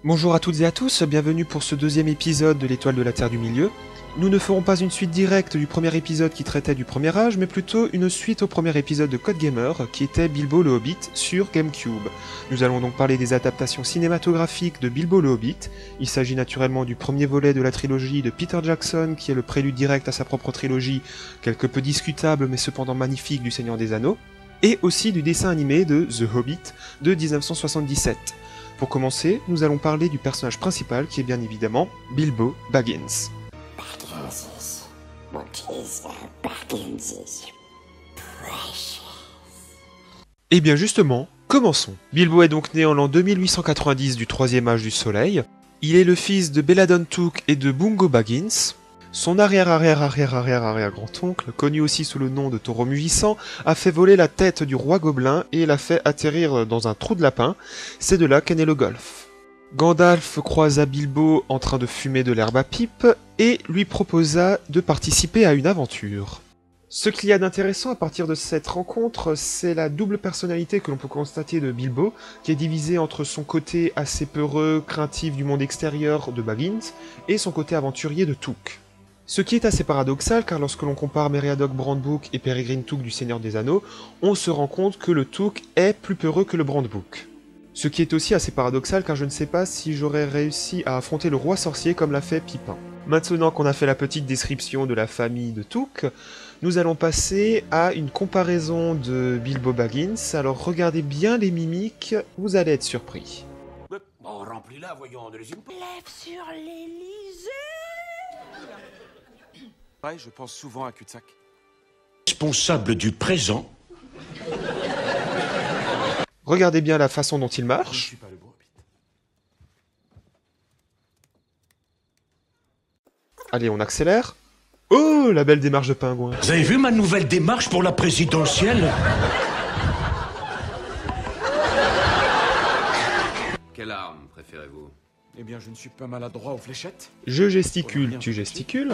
Bonjour à toutes et à tous, bienvenue pour ce deuxième épisode de l'Étoile de la Terre du Milieu. Nous ne ferons pas une suite directe du premier épisode qui traitait du Premier Âge, mais plutôt une suite au premier épisode de Code Gamer, qui était Bilbo le Hobbit sur GameCube. Nous allons donc parler des adaptations cinématographiques de Bilbo le Hobbit. Il s'agit naturellement du premier volet de la trilogie de Peter Jackson, qui est le prélude direct à sa propre trilogie, quelque peu discutable mais cependant magnifique du Seigneur des Anneaux, et aussi du dessin animé de The Hobbit de 1977. Pour commencer, nous allons parler du personnage principal qui est bien évidemment Bilbo Baggins. Et bien justement, commençons. Bilbo est donc né en l'an 2890 du troisième âge du soleil. Il est le fils de Belladon Took et de Bungo Baggins. Son arrière-arrière-arrière-arrière-arrière-grand-oncle, connu aussi sous le nom de Taureau Mugissant, a fait voler la tête du roi gobelin et l'a fait atterrir dans un trou de lapin. C'est de là qu'est né le golf. Gandalf croisa Bilbo en train de fumer de l'herbe à pipe et lui proposa de participer à une aventure. Ce qu'il y a d'intéressant à partir de cette rencontre, c'est la double personnalité que l'on peut constater de Bilbo, qui est divisée entre son côté assez peureux, craintif du monde extérieur de Baggins, et son côté aventurier de Took. Ce qui est assez paradoxal, car lorsque l'on compare Meriadoc Brandbook et Peregrine Took du Seigneur des Anneaux, on se rend compte que le Took est plus peureux que le Brandbook. Ce qui est aussi assez paradoxal, car je ne sais pas si j'aurais réussi à affronter le roi sorcier comme l'a fait Pipin. Maintenant qu'on a fait la petite description de la famille de Took, nous allons passer à une comparaison de Bilbo Baggins. Alors regardez bien les mimiques, vous allez être surpris. Bon, remplis-la, voyons, de légumes. Lève sur l'Élysée. Ouais, je pense souvent à cul-de-sac. Responsable du présent. Regardez bien la façon dont il Je marche. suis pas le beau Hobbit. Allez, on accélère. Oh, la belle démarche de pingouin. Vous avez vu ma nouvelle démarche pour la présidentielle? Quelle arme préférez-vous? Eh bien, je ne suis pas maladroit aux fléchettes. Je gesticule, tu gesticules.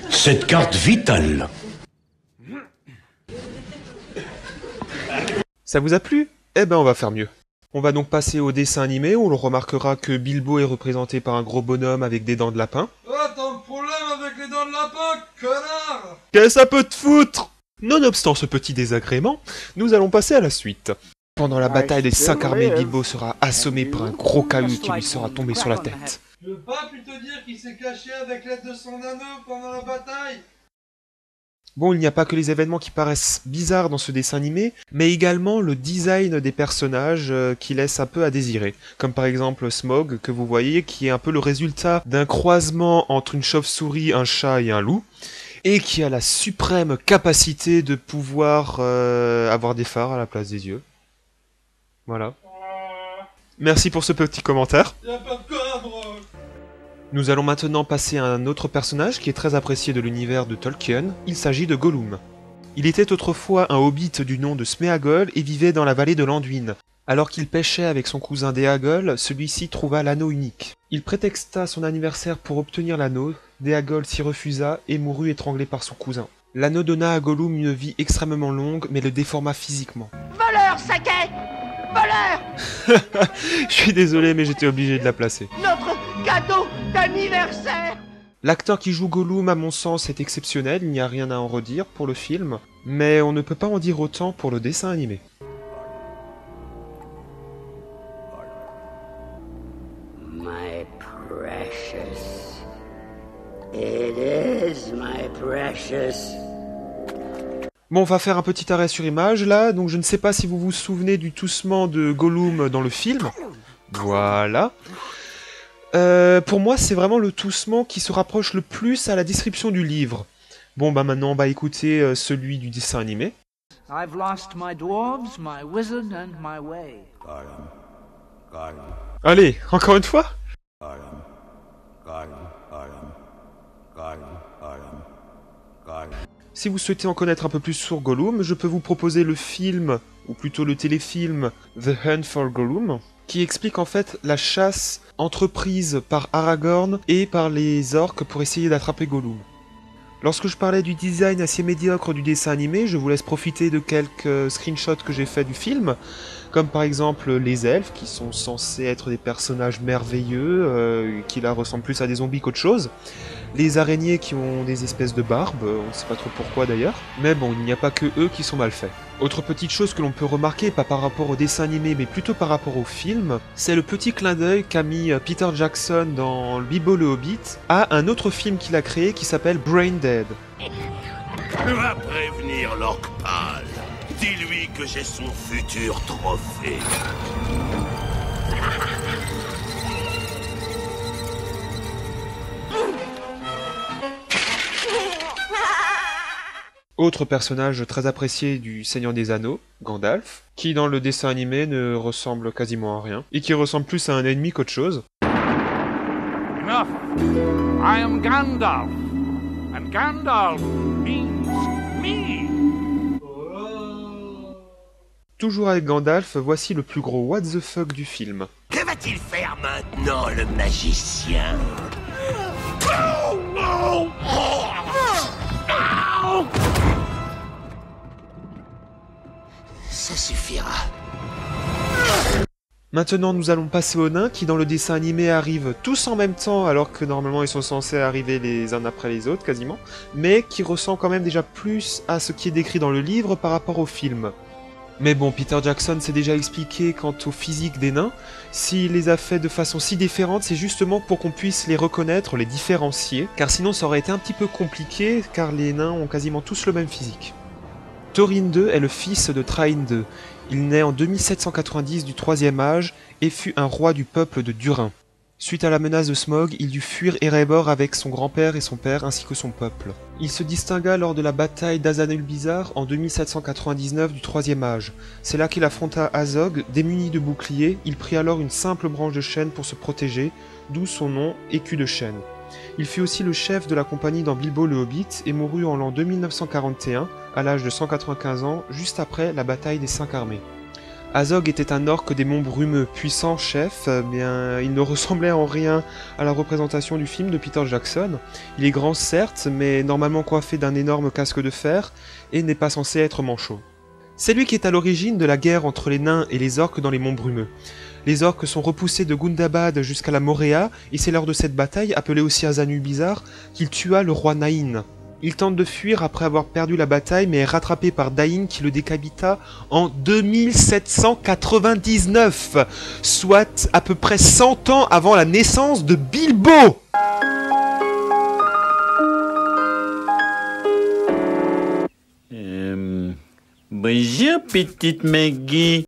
Cette carte vitale. Ça vous a plu? Eh ben on va faire mieux. On va donc passer au dessin animé où l'on remarquera que Bilbo est représenté par un gros bonhomme avec des dents de lapin. Oh, t'as un problème avec les dents de lapin, connard! Qu'est-ce que ça peut te foutre? Nonobstant ce petit désagrément, nous allons passer à la suite. Pendant la bataille des 5 armées, Bilbo sera assommé par un gros caillou qui lui sera tombé sur la tête. Je veux pas plutôt dire qu'il s'est caché avec l'aide de son anneau pendant la bataille? Bon, il n'y a pas que les événements qui paraissent bizarres dans ce dessin animé, mais également le design des personnages qui laisse un peu à désirer. Comme par exemple Smaug, que vous voyez, qui est un peu le résultat d'un croisement entre une chauve-souris, un chat et un loup, et qui a la suprême capacité de pouvoir avoir des phares à la place des yeux. Voilà. Merci pour ce petit commentaire. Y'a pas de quoi, bro! Nous allons maintenant passer à un autre personnage qui est très apprécié de l'univers de Tolkien, il s'agit de Gollum. Il était autrefois un hobbit du nom de Sméagol et vivait dans la vallée de l'Anduin. Alors qu'il pêchait avec son cousin Déagol, celui-ci trouva l'anneau unique. Il prétexta son anniversaire pour obtenir l'anneau, Déagol s'y refusa et mourut étranglé par son cousin. L'anneau donna à Gollum une vie extrêmement longue, mais le déforma physiquement. Voleur, saquet. Voleur. Je suis désolé, mais j'étais obligé de la placer. Notre cadeau d'anniversaire. L'acteur qui joue Gollum, à mon sens, est exceptionnel, il n'y a rien à en redire pour le film, mais on ne peut pas en dire autant pour le dessin animé. My precious. It is my precious. Bon, on va faire un petit arrêt sur image là, donc je ne sais pas si vous vous souvenez du toussement de Gollum dans le film. Voilà. Pour moi, c'est vraiment le toussement qui se rapproche le plus à la description du livre. Bon, bah maintenant, on va écouter celui du dessin animé. I've lost my dwarves, my wizard and my way. Allez, encore une fois. Si vous souhaitez en connaître un peu plus sur Gollum, je peux vous proposer le film, ou plutôt le téléfilm The Hunt for Gollum, qui explique en fait la chasse entreprise par Aragorn et par les orques pour essayer d'attraper Gollum. Lorsque je parlais du design assez médiocre du dessin animé, je vous laisse profiter de quelques screenshots que j'ai fait du film, comme par exemple les elfes, qui sont censés être des personnages merveilleux, qui là ressemblent plus à des zombies qu'autre chose, les araignées qui ont des espèces de barbes, on ne sait pas trop pourquoi d'ailleurs, mais bon, il n'y a pas que eux qui sont mal faits. Autre petite chose que l'on peut remarquer, pas par rapport au dessin animé, mais plutôt par rapport au film, c'est le petit clin d'œil qu'a mis Peter Jackson dans Bilbo le Hobbit à un autre film qu'il a créé qui s'appelle Brain Dead. Va prévenir l'orque pâle. Dis-lui que j'ai son futur trophée. Autre personnage très apprécié du Seigneur des Anneaux, Gandalf, qui dans le dessin animé ne ressemble quasiment à rien, et qui ressemble plus à un ennemi qu'autre chose. Enough. I am Gandalf, and Gandalf means me. Toujours avec Gandalf, voici le plus gros what the fuck du film. Que va-t-il faire maintenant, le magicien? Ça suffira. Maintenant, nous allons passer aux nains qui, dans le dessin animé, arrivent tous en même temps, alors que normalement ils sont censés arriver les uns après les autres, quasiment, mais qui ressemblent quand même déjà plus à ce qui est décrit dans le livre par rapport au film. Mais bon, Peter Jackson s'est déjà expliqué quant au physique des nains. S'il les a fait de façon si différente, c'est justement pour qu'on puisse les reconnaître, les différencier, car sinon ça aurait été un petit peu compliqué, car les nains ont quasiment tous le même physique. Thorin II est le fils de Thrain II. Il naît en 2790 du Troisième Âge et fut un roi du peuple de Durin. Suite à la menace de Smaug, il dut fuir Erebor avec son grand-père et son père ainsi que son peuple. Il se distingua lors de la bataille d'Azanulbizar en 2799 du Troisième Âge. C'est là qu'il affronta Azog, démuni de bouclier, il prit alors une simple branche de chêne pour se protéger, d'où son nom, écu de chêne. Il fut aussi le chef de la compagnie dans Bilbo le Hobbit et mourut en l'an 2941, à l'âge de 195 ans, juste après la bataille des 5 armées. Azog était un orque des monts brumeux, puissant chef, bien il ne ressemblait en rien à la représentation du film de Peter Jackson. Il est grand certes, mais normalement coiffé d'un énorme casque de fer, et n'est pas censé être manchot. C'est lui qui est à l'origine de la guerre entre les nains et les orques dans les monts brumeux. Les orques sont repoussés de Gundabad jusqu'à la Moréa, et c'est lors de cette bataille, appelée aussi Azanulbizar, qu'il tua le roi Naïn. Il tente de fuir après avoir perdu la bataille, mais est rattrapé par Dain qui le décapita en 2799, soit à peu près 100 ans avant la naissance de Bilbo. Bonjour, petite Maggie.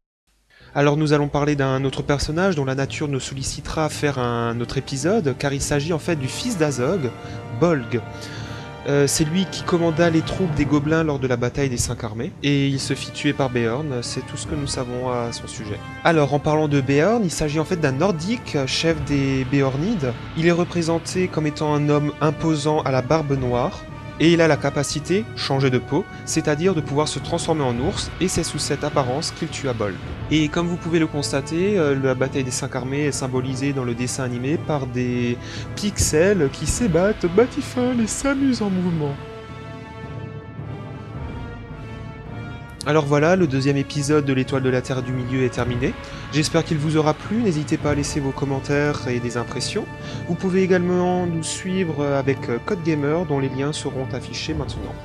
Alors nous allons parler d'un autre personnage dont la nature nous sollicitera à faire un autre épisode, car il s'agit en fait du fils d'Azog, Bolg. C'est lui qui commanda les troupes des gobelins lors de la bataille des 5 armées, et il se fit tuer par Beorn, c'est tout ce que nous savons à son sujet. Alors en parlant de Beorn, il s'agit en fait d'un nordique, chef des Beornides. Il est représenté comme étant un homme imposant à la barbe noire, et il a la capacité, changer de peau, c'est-à-dire de pouvoir se transformer en ours, et c'est sous cette apparence qu'il tua Bolg. Et comme vous pouvez le constater, la bataille des 5 armées est symbolisée dans le dessin animé par des pixels qui s'ébattent, batifolent et s'amusent en mouvement. Alors voilà, le deuxième épisode de l'Étoile de la Terre du Milieu est terminé. J'espère qu'il vous aura plu, n'hésitez pas à laisser vos commentaires et des impressions. Vous pouvez également nous suivre avec Code Gamer, dont les liens seront affichés maintenant.